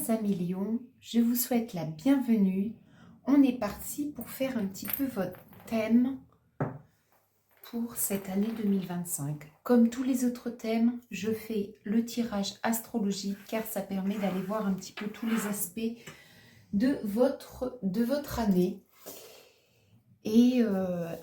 chers amis Lion, je vous souhaite la bienvenue. On est parti pour faire un petit peu votre thème pour cette année 2025. Comme tous les autres thèmes, je fais le tirage astrologique car ça permet d'aller voir un petit peu tous les aspects de votre année et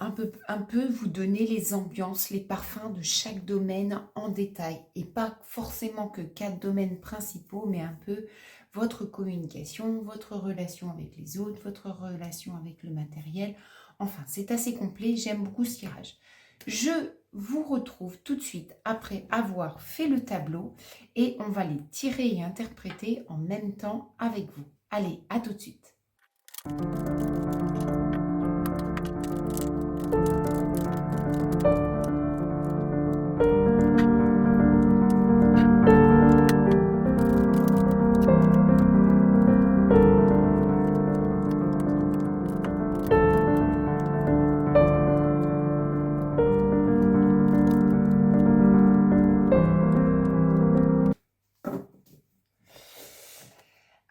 un peu vous donner les ambiances, les parfums de chaque domaine en détail. Et pas forcément que 4 domaines principaux, mais un peu votre communication, votre relation avec les autres, votre relation avec le matériel. Enfin, c'est assez complet, j'aime beaucoup ce tirage. Je vous retrouve tout de suite après avoir fait le tableau et on va les tirer et interpréter en même temps avec vous. Allez, à tout de suite.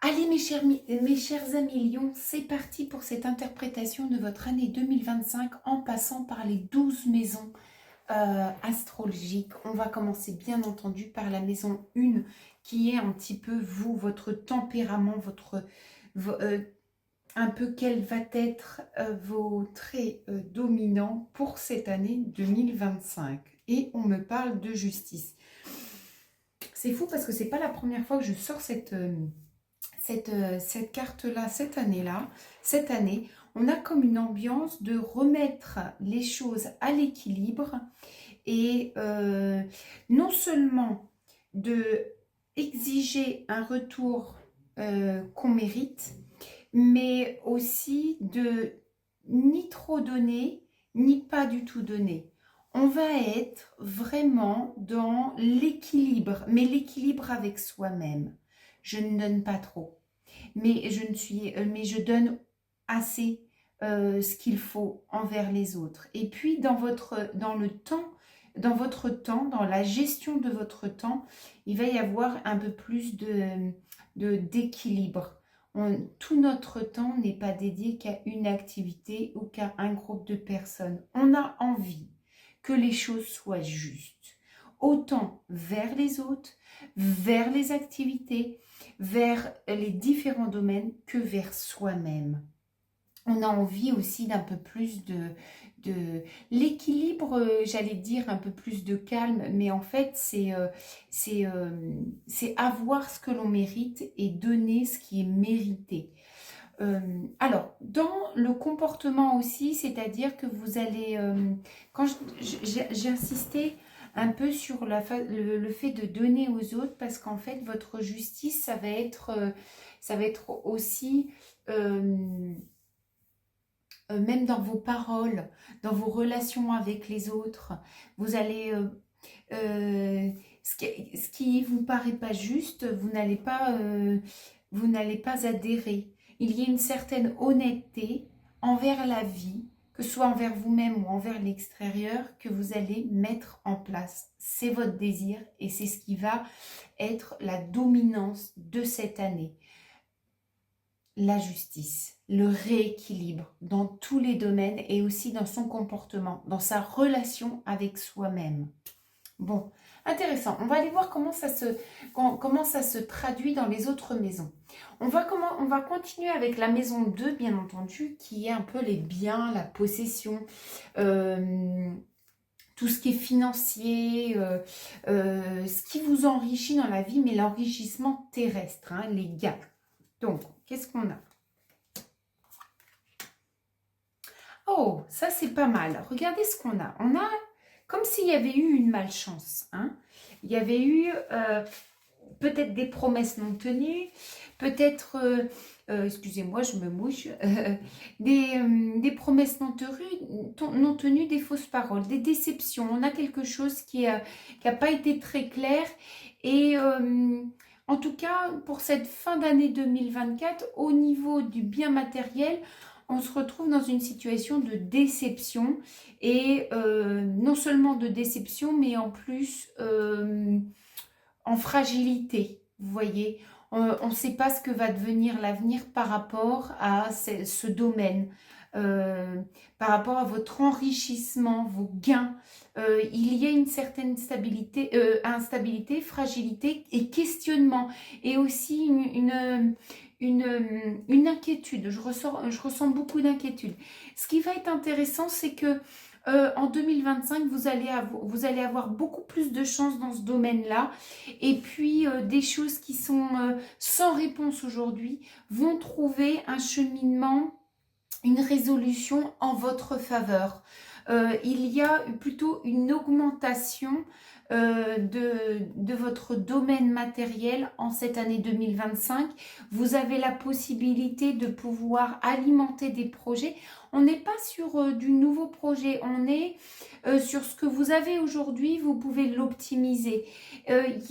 Allez mes chers amis Lions, c'est parti pour cette interprétation de votre année 2025 en passant par les 12 maisons astrologiques. On va commencer bien entendu par la maison 1 qui est un petit peu vous, votre tempérament, un peu quel va être vos traits dominants pour cette année 2025. Et on me parle de justice. C'est fou parce que c'est pas la première fois que je sors cette carte-là, cette année, on a comme une ambiance de remettre les choses à l'équilibre et non seulement de exiger un retour qu'on mérite, mais aussi de ni trop donner, ni pas du tout donner. On va être vraiment dans l'équilibre, mais l'équilibre avec soi-même. Je ne donne pas trop, mais je donne assez ce qu'il faut envers les autres. Et puis dans votre temps, dans la gestion de votre temps, il va y avoir un peu plus d'équilibre. Tout notre temps n'est pas dédié qu'à une activité ou qu'à un groupe de personnes. On a envie que les choses soient justes, autant vers les autres, vers les activités, vers les différents domaines que vers soi-même. On a envie aussi d'un peu plus de l'équilibre, j'allais dire un peu plus de calme, mais en fait c'est avoir ce que l'on mérite et donner ce qui est mérité. Alors, dans le comportement aussi, c'est-à-dire que vous allez, quand j'ai insisté un peu sur le fait de donner aux autres, parce qu'en fait, votre justice, ça va être aussi, même dans vos paroles, dans vos relations avec les autres, vous allez... ce qui vous paraît pas juste, vous n'allez pas adhérer. Il y a une certaine honnêteté envers la vie, que ce soit envers vous-même ou envers l'extérieur, que vous allez mettre en place. C'est votre désir et c'est ce qui va être la dominance de cette année. La justice, le rééquilibre dans tous les domaines et aussi dans son comportement, dans sa relation avec soi-même. Bon, intéressant. On va aller voir comment ça se traduit dans les autres maisons. On va continuer avec la maison 2, bien entendu, qui est un peu les biens, la possession, tout ce qui est financier, ce qui vous enrichit dans la vie, mais l'enrichissement terrestre, hein, les gains. Donc, qu'est-ce qu'on a? Oh, ça c'est pas mal. Regardez ce qu'on a. On a comme s'il y avait eu une malchance. Hein. Il y avait eu peut-être des promesses non tenues, peut-être, excusez-moi, je me mouche, des promesses non tenues, des fausses paroles, des déceptions. On a quelque chose qui a pas été très clair. Et en tout cas, pour cette fin d'année 2024, au niveau du bien matériel, on se retrouve dans une situation de déception et non seulement de déception mais en plus en fragilité, vous voyez, On ne sait pas ce que va devenir l'avenir par rapport à ce domaine, par rapport à votre enrichissement, vos gains. Il y a une certaine stabilité, instabilité, fragilité et questionnement, et aussi une inquiétude. Je ressens beaucoup d'inquiétude. Ce qui va être intéressant, c'est que en 2025, vous allez avoir beaucoup plus de chance dans ce domaine-là. Et puis, des choses qui sont sans réponse aujourd'hui vont trouver un cheminement, une résolution en votre faveur. Il y a plutôt une augmentation de votre domaine matériel en cette année 2025. Vous avez la possibilité de pouvoir alimenter des projets. On n'est pas sur du nouveau projet, on est sur ce que vous avez aujourd'hui, vous pouvez l'optimiser. Il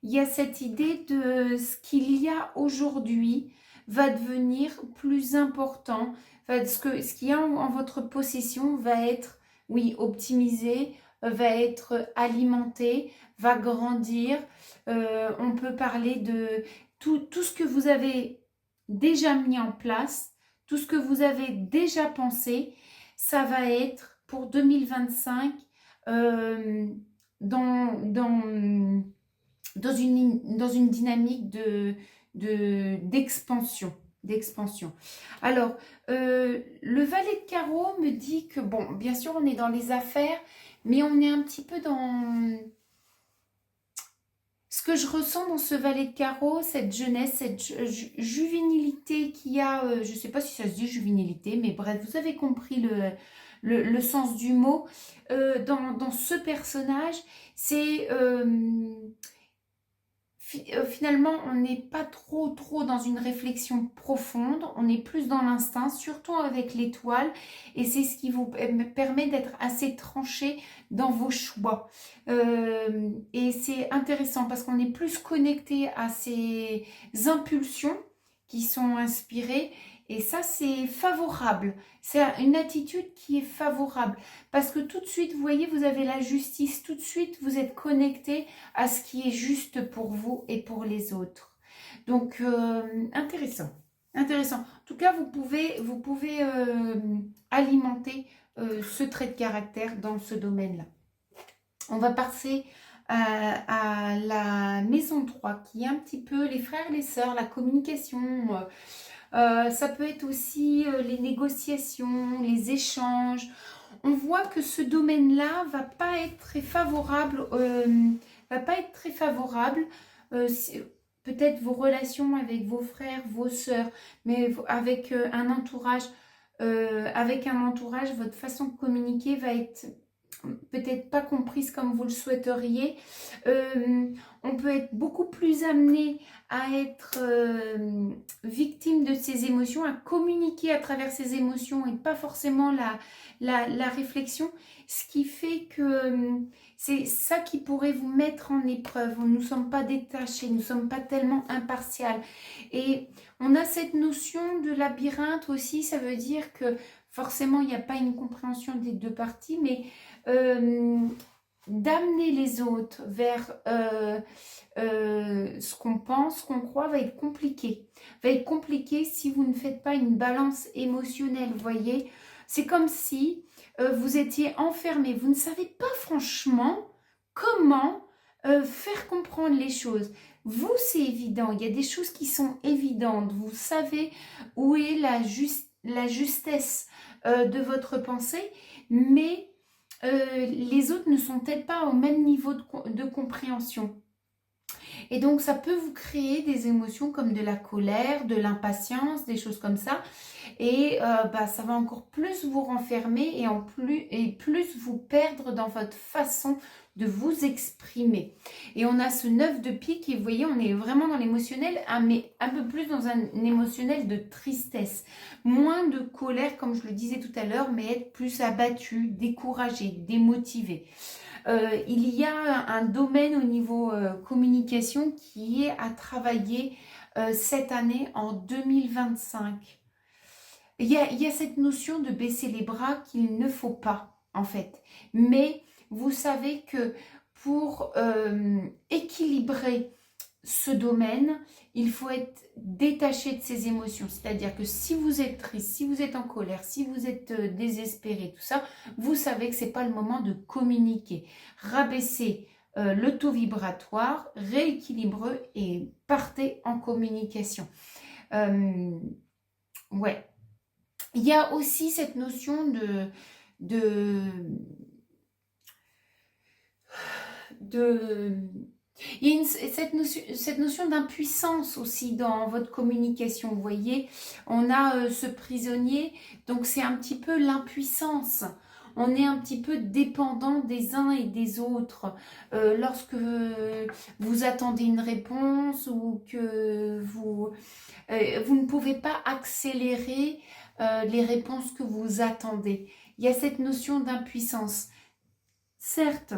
y a cette idée de ce qu'il y a aujourd'hui va devenir plus important. Enfin, ce qu'il y a en votre possession va être, oui, optimisé, va être alimenté, va grandir. On peut parler de tout ce que vous avez déjà mis en place, tout ce que vous avez déjà pensé. Ça va être pour 2025 dans une dynamique d'expansion. Alors, le valet de carreau me dit que, bon, bien sûr, on est dans les affaires, mais on est un petit peu dans... Ce que je ressens dans ce valet de carreau, cette jeunesse, cette juvénilité qu'il y a, je ne sais pas si ça se dit juvénilité, mais bref, vous avez compris le sens du mot. Dans ce personnage, c'est... finalement, on n'est pas trop dans une réflexion profonde, on est plus dans l'instinct, surtout avec l'étoile, et c'est ce qui vous permet d'être assez tranché dans vos choix. Et c'est intéressant parce qu'on est plus connecté à ces impulsions qui sont inspirées, et ça, c'est favorable. C'est une attitude qui est favorable parce que tout de suite, vous voyez, vous avez la justice, tout de suite, vous êtes connecté à ce qui est juste pour vous et pour les autres. Donc, intéressant. En tout cas, vous pouvez alimenter ce trait de caractère dans ce domaine-là. On va passer à la maison 3, qui est un petit peu les frères, les sœurs, la communication. Ça peut être aussi les négociations, les échanges. On voit que ce domaine-là va pas être très favorable. Peut-être vos relations avec vos frères, vos sœurs, mais avec un entourage. Votre façon de communiquer va être peut-être pas comprise comme vous le souhaiteriez. On peut être beaucoup plus amené à être victime de ses émotions, à communiquer à travers ses émotions et pas forcément la réflexion, ce qui fait que c'est ça qui pourrait vous mettre en épreuve. Nous ne sommes pas détachés, nous ne sommes pas tellement impartials. Et on a cette notion de labyrinthe aussi, ça veut dire que forcément il n'y a pas une compréhension des deux parties, mais d'amener les autres vers ce qu'on pense, ce qu'on croit, va être compliqué. Va être compliqué si vous ne faites pas une balance émotionnelle, vous voyez. C'est comme si vous étiez enfermé. Vous ne savez pas franchement comment faire comprendre les choses. Vous, c'est évident. Il y a des choses qui sont évidentes. Vous savez où est la justesse de votre pensée, mais les autres ne sont peut-être pas au même niveau de compréhension. Et donc, ça peut vous créer des émotions comme de la colère, de l'impatience, des choses comme ça. Et ça va encore plus vous renfermer et plus vous perdre dans votre façon de vous exprimer. Et on a ce 9 de pique et vous voyez, on est vraiment dans l'émotionnel, mais un peu plus dans un émotionnel de tristesse. Moins de colère, comme je le disais tout à l'heure, mais être plus abattu, découragé, démotivé. Il y a un domaine au niveau communication qui est à travailler cette année en 2025. Il y a cette notion de baisser les bras qu'il ne faut pas, en fait. Mais vous savez que pour équilibrer ce domaine, il faut être détaché de ses émotions. C'est-à-dire que si vous êtes triste, si vous êtes en colère, si vous êtes désespéré, tout ça, vous savez que ce n'est pas le moment de communiquer. Rabaissez le taux vibratoire, rééquilibrez et partez en communication. Ouais. Il y a aussi cette notion il y a cette notion d'impuissance aussi dans votre communication. Vous voyez, on a ce prisonnier, donc c'est un petit peu l'impuissance. On est un petit peu dépendant des uns et des autres. Lorsque vous attendez une réponse ou que vous ne pouvez pas accélérer les réponses que vous attendez. Il y a cette notion d'impuissance. Certes,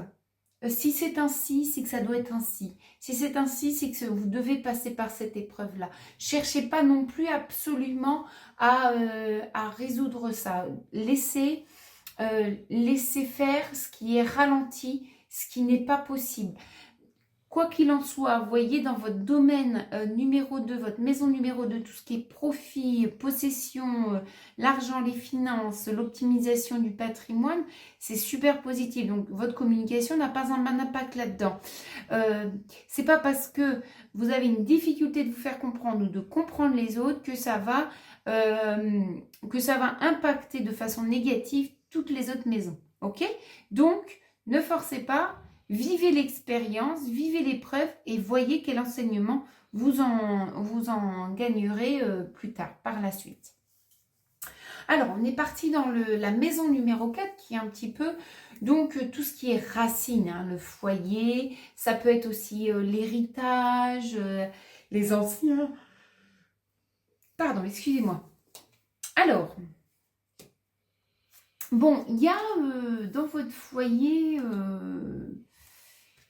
si c'est ainsi, c'est que ça doit être ainsi. Si c'est ainsi, c'est que vous devez passer par cette épreuve-là. Cherchez pas non plus absolument à résoudre ça. Laissez faire ce qui est ralenti, ce qui n'est pas possible. Quoi qu'il en soit, vous voyez, dans votre domaine numéro 2, votre maison numéro 2, tout ce qui est profit, possession, l'argent, les finances, l'optimisation du patrimoine, c'est super positif. Donc, votre communication n'a pas un impact là-dedans. C'est pas parce que vous avez une difficulté de vous faire comprendre ou de comprendre les autres que ça va impacter de façon négative toutes les autres maisons. Ok? Donc, ne forcez pas. Vivez l'expérience, vivez l'épreuve et voyez quel enseignement vous en gagnerez plus tard, par la suite. Alors, on est parti dans la maison numéro 4 qui est un petit peu, donc tout ce qui est racine, hein, le foyer, ça peut être aussi l'héritage, les anciens. Pardon, excusez-moi. Alors, bon, il y a dans votre foyer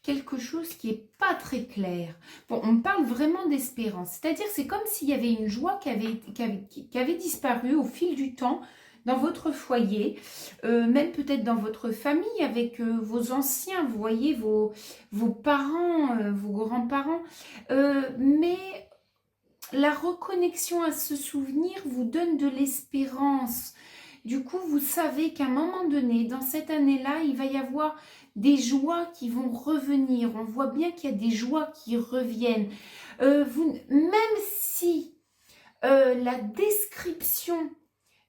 quelque chose qui n'est pas très clair. Bon, on parle vraiment d'espérance. C'est-à-dire, c'est comme s'il y avait une joie qui avait disparu au fil du temps dans votre foyer, même peut-être dans votre famille, avec vos anciens, vous voyez, vos parents, vos grands-parents. Mais la reconnexion à ce souvenir vous donne de l'espérance. Du coup, vous savez qu'à un moment donné, dans cette année-là, il va y avoir des joies qui vont revenir. On voit bien qu'il y a des joies qui reviennent. Même si la description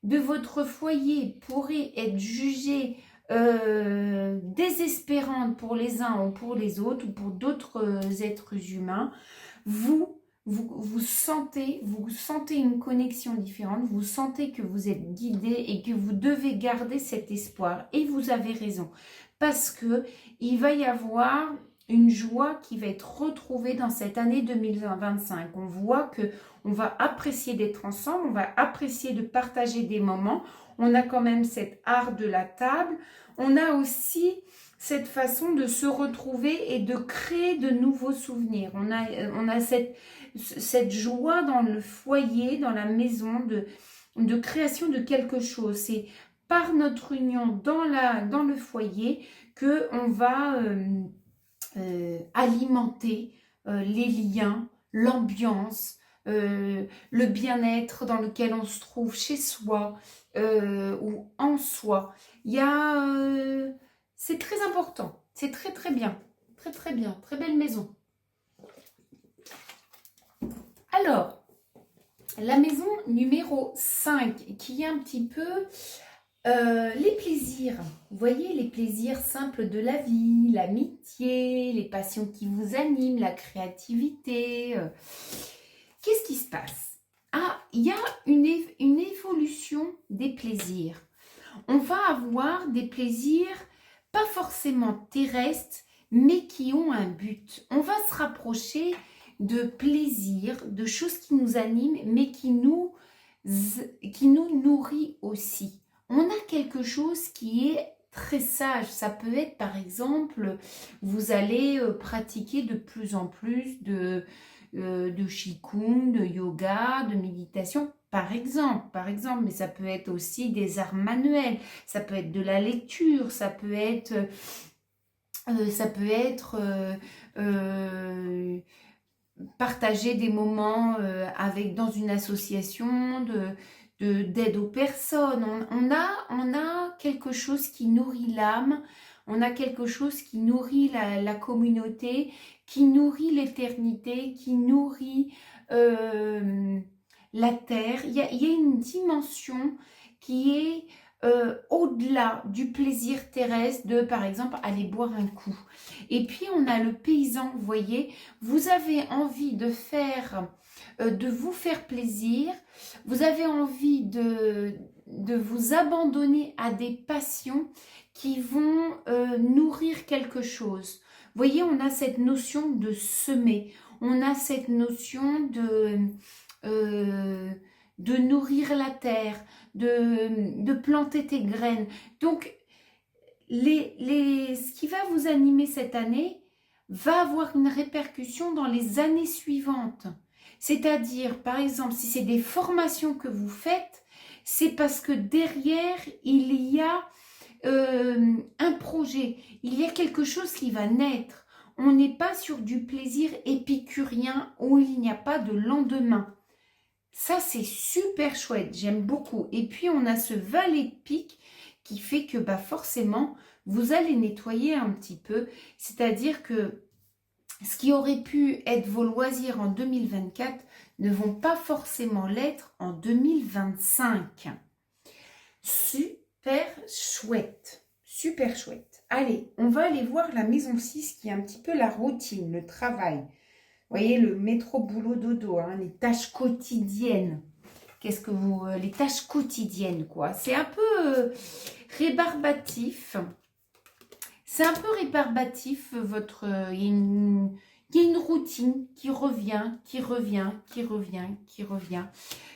de votre foyer pourrait être jugée désespérante pour les uns ou pour les autres ou pour d'autres êtres humains, vous sentez une connexion différente, vous sentez que vous êtes guidé et que vous devez garder cet espoir. Et vous avez raison, parce que il va y avoir une joie qui va être retrouvée dans cette année 2025. On voit que on va apprécier d'être ensemble, on va apprécier de partager des moments. On a quand même cet art de la table. On a aussi cette façon de se retrouver et de créer de nouveaux souvenirs. On a cette joie dans le foyer, dans la maison, de création de quelque chose. C'est par notre union dans le foyer qu'on va alimenter les liens, l'ambiance, le bien-être dans lequel on se trouve chez soi ou en soi. C'est très important, c'est très très bien, très bien, très belle maison. Alors, la maison numéro 5 qui est un petit peu les plaisirs. Vous voyez, les plaisirs simples de la vie, l'amitié, les passions qui vous animent, la créativité. Qu'est-ce qui se passe? Ah, il y a une évolution des plaisirs. On va avoir des plaisirs pas forcément terrestres, mais qui ont un but. On va se rapprocher de plaisirs, de choses qui nous animent, mais qui nous nourrit aussi. On a quelque chose qui est très sage. Ça peut être, par exemple, vous allez pratiquer de plus en plus de qigong, de yoga, de méditation, par exemple, mais ça peut être aussi des arts manuels, ça peut être de la lecture, ça peut être partager des moments dans une association d'aide aux personnes. On a quelque chose qui nourrit l'âme, on a quelque chose qui nourrit la communauté, qui nourrit l'éternité, qui nourrit la terre. Il y a une dimension qui est au-delà du plaisir terrestre de, par exemple, aller boire un coup. Et puis, on a le paysan, vous voyez, vous avez envie de vous faire plaisir, vous avez envie de vous abandonner à des passions qui vont nourrir quelque chose. Vous voyez, on a cette notion de semer, on a cette notion de nourrir la terre, de planter tes graines. Donc, ce qui va vous animer cette année va avoir une répercussion dans les années suivantes. C'est-à-dire, par exemple, si c'est des formations que vous faites, c'est parce que derrière, il y a un projet, il y a quelque chose qui va naître. On n'est pas sur du plaisir épicurien où il n'y a pas de lendemain. Ça, c'est super chouette, j'aime beaucoup. Et puis, on a ce valet de pique qui fait que forcément, vous allez nettoyer un petit peu. C'est-à-dire que ce qui aurait pu être vos loisirs en 2024 ne vont pas forcément l'être en 2025. Super chouette, super chouette. Allez, on va aller voir la maison 6 qui est un petit peu la routine, le travail. Vous voyez, le métro, boulot, dodo, hein, les tâches quotidiennes. Les tâches quotidiennes, quoi. C'est un peu rébarbatif. C'est un peu rébarbatif, il y a une routine qui revient, qui revient, qui revient, qui revient.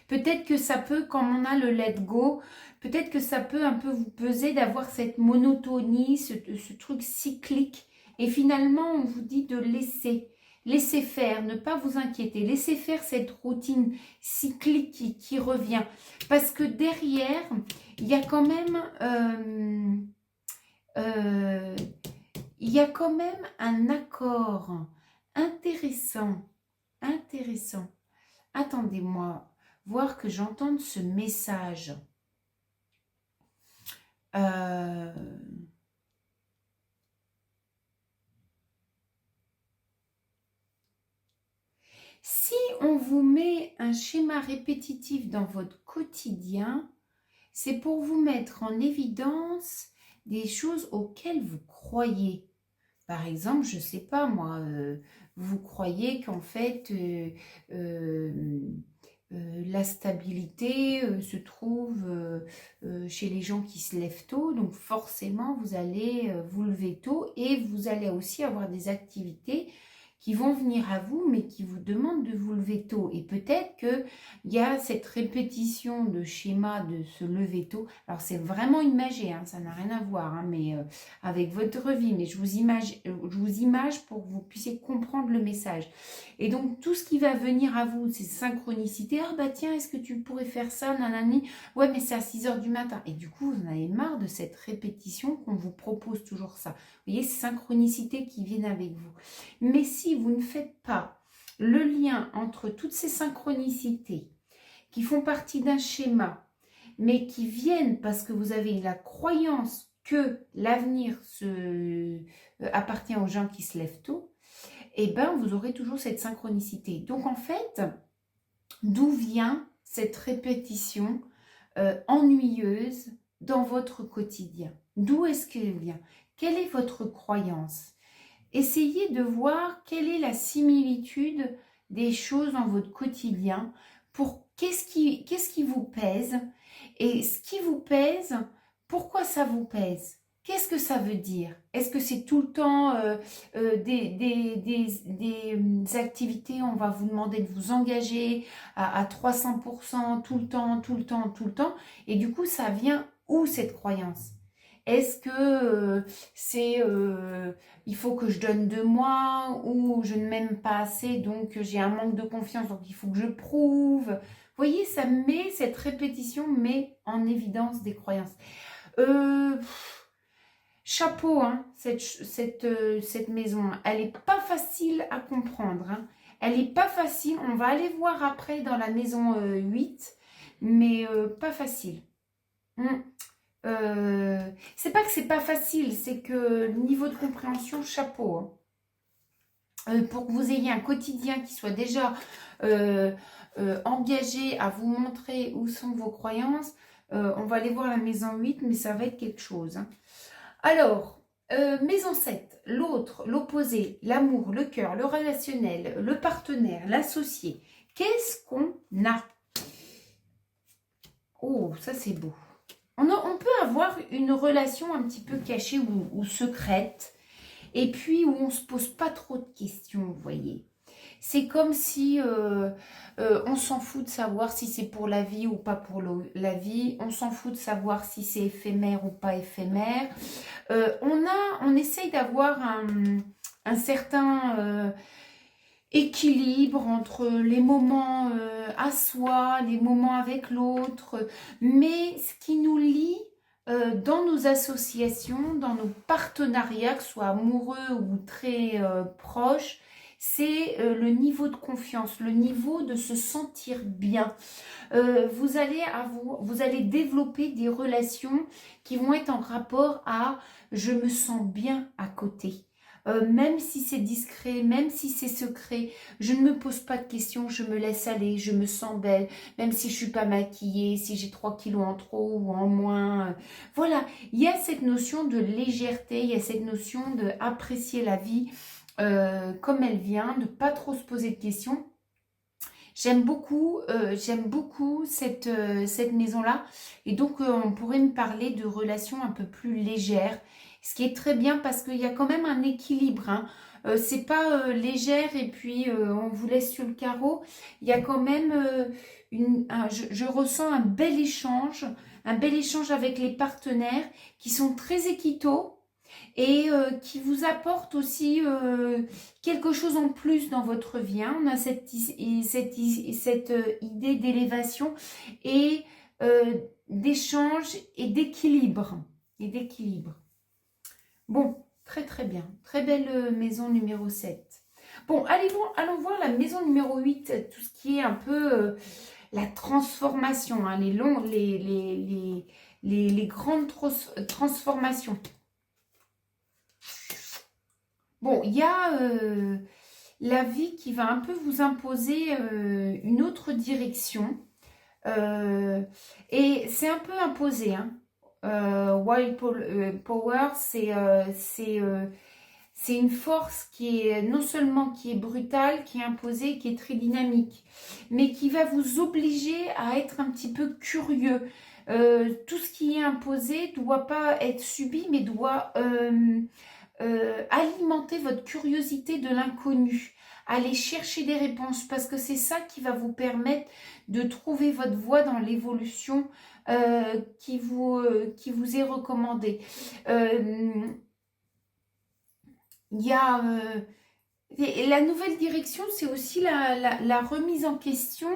Peut-être que ça peut, quand on a le let go, peut-être que ça peut un peu vous peser d'avoir cette monotonie, ce truc cyclique. Et finalement, on vous dit de laisser faire, ne pas vous inquiéter. Laissez faire cette routine cyclique qui revient. Parce que derrière, il y a quand même... il y a quand même un accord intéressant. Attendez-moi, voir que j'entende ce message. Si on vous met un schéma répétitif dans votre quotidien, c'est pour vous mettre en évidence des choses auxquelles vous croyez. Par exemple, je ne sais pas moi, vous croyez qu'en fait la stabilité se trouve chez les gens qui se lèvent tôt, donc forcément vous allez vous lever tôt et vous allez aussi avoir des activités qui vont venir à vous, mais qui vous demandent de vous lever tôt. Et peut-être qu'il y a cette répétition de schéma de se lever tôt. Alors, c'est vraiment imagé, hein, ça n'a rien à voir hein, mais, avec votre vie. Mais je vous image pour que vous puissiez comprendre le message. Et donc, tout ce qui va venir à vous, c'est synchronicité. Ah bah tiens, est-ce que tu pourrais faire ça, nanani? Ouais, mais c'est à 6 h du matin. Et du coup, vous en avez marre de cette répétition qu'on vous propose toujours ça. Vous voyez, synchronicité qui viennent avec vous. Mais si vous ne faites pas le lien entre toutes ces synchronicités qui font partie d'un schéma, mais qui viennent parce que vous avez la croyance que l'avenir appartient aux gens qui se lèvent tôt, eh bien, vous aurez toujours cette synchronicité. Donc, en fait, d'où vient cette répétition ennuyeuse dans votre quotidien? D'où est-ce qu'elle vient? Quelle est votre croyance? Essayez de voir quelle est la similitude des choses dans votre quotidien pour qu'est-ce qui vous pèse et ce qui vous pèse, pourquoi ça vous pèse? Qu'est-ce que ça veut dire? Est-ce que c'est tout le temps des activités, on va vous demander de vous engager à 300% tout le temps, tout le temps, tout le temps et du coup ça vient où cette croyance? Est-ce que il faut que je donne de moi ou je ne m'aime pas assez donc j'ai un manque de confiance donc il faut que je prouve. Vous voyez, ça met cette répétition met en évidence des croyances. Chapeau, hein, cette maison, elle n'est pas facile à comprendre. Hein. Elle n'est pas facile. On va aller voir après dans la maison 8, mais pas facile. C'est pas que c'est pas facile, c'est que le niveau de compréhension, chapeau. Hein. Pour que vous ayez un quotidien qui soit déjà engagé à vous montrer où sont vos croyances, on va aller voir la maison 8, mais ça va être quelque chose. Hein. Alors, maison 7, l'autre, l'opposé, l'amour, le cœur, le relationnel, le partenaire, l'associé. Qu'est-ce qu'on a? Oh, ça c'est beau. On peut avoir une relation un petit peu cachée ou secrète, et puis où on ne se pose pas trop de questions, vous voyez. C'est comme si on s'en fout de savoir si c'est pour la vie ou pas pour la vie. On s'en fout de savoir si c'est éphémère ou pas éphémère. On essaye d'avoir un certain équilibre entre les moments à soi, les moments avec l'autre. Mais ce qui nous lie dans nos associations, dans nos partenariats, que ce soit amoureux ou très proches, c'est le niveau de confiance, le niveau de se sentir bien. Vous allez développer des relations qui vont être en rapport à « je me sens bien à côté ». Même si c'est discret, même si c'est secret, je ne me pose pas de questions, je me laisse aller, je me sens belle, même si je suis pas maquillée, si j'ai 3 kilos en trop ou en moins. Voilà, il y a cette notion de légèreté, il y a cette notion d'apprécier la vie comme elle vient, de pas trop se poser de questions. J'aime beaucoup cette maison-là. Et donc, on pourrait me parler de relations un peu plus légères. Ce qui est très bien parce qu'il y a quand même un équilibre. Hein. C'est pas légère et puis on vous laisse sur le carreau. Il y a quand même, je ressens un bel échange avec les partenaires qui sont très équitaux et qui vous apportent aussi quelque chose en plus dans votre vie. Hein. On a cette idée d'élévation et d'échange et d'équilibre. Bon, très très bien. Très belle maison numéro 7. Bon, allons voir la maison numéro 8, tout ce qui est un peu la transformation, hein, les grandes transformations. Bon, il y a la vie qui va un peu vous imposer une autre direction. Et c'est un peu imposé, hein. Wild Power, c'est une force qui est non seulement qui est brutale, qui est imposée, qui est très dynamique, mais qui va vous obliger à être un petit peu curieux. Tout ce qui est imposé ne doit pas être subi, mais doit alimenter votre curiosité de l'inconnu. Aller chercher des réponses, parce que c'est ça qui va vous permettre de trouver votre voie dans l'évolution qui vous est recommandée. Il y a la nouvelle direction, c'est aussi la remise en question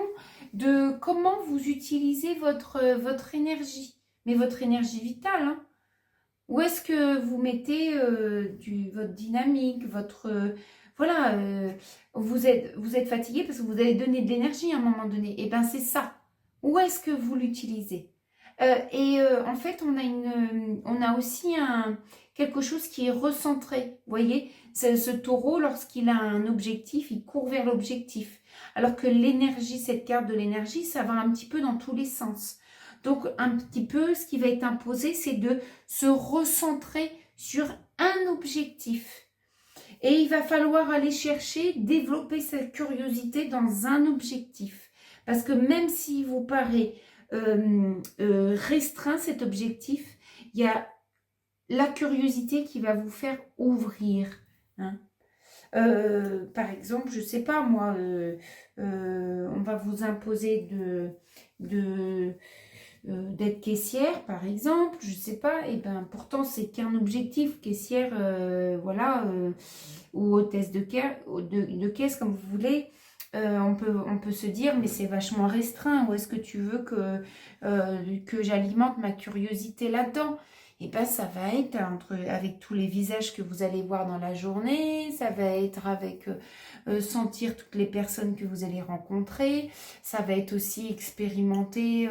de comment vous utilisez votre énergie, mais votre énergie vitale. Hein. Où est-ce que vous mettez votre dynamique, votre... voilà, vous êtes fatigué parce que vous allez donner de l'énergie à un moment donné. Et bien, c'est ça. Où est-ce que vous l'utilisez? En fait, on a aussi quelque chose qui est recentré. Vous voyez, ce taureau, lorsqu'il a un objectif, il court vers l'objectif. Alors que l'énergie, cette carte de l'énergie, ça va un petit peu dans tous les sens. Donc, un petit peu, ce qui va être imposé, c'est de se recentrer sur un objectif. Et il va falloir aller chercher, développer cette curiosité dans un objectif. Parce que même s'il vous paraît restreint cet objectif, il y a la curiosité qui va vous faire ouvrir. Hein. Par exemple, je ne sais pas moi, on va vous imposer d'être caissière par exemple, je sais pas, et ben pourtant c'est qu'un objectif, caissière, voilà, ou hôtesse de caisse comme vous voulez, on peut se dire, mais c'est vachement restreint, où est-ce que tu veux que j'alimente ma curiosité là-dedans? Et bien, ça va être avec tous les visages que vous allez voir dans la journée, ça va être avec sentir toutes les personnes que vous allez rencontrer, ça va être aussi expérimenter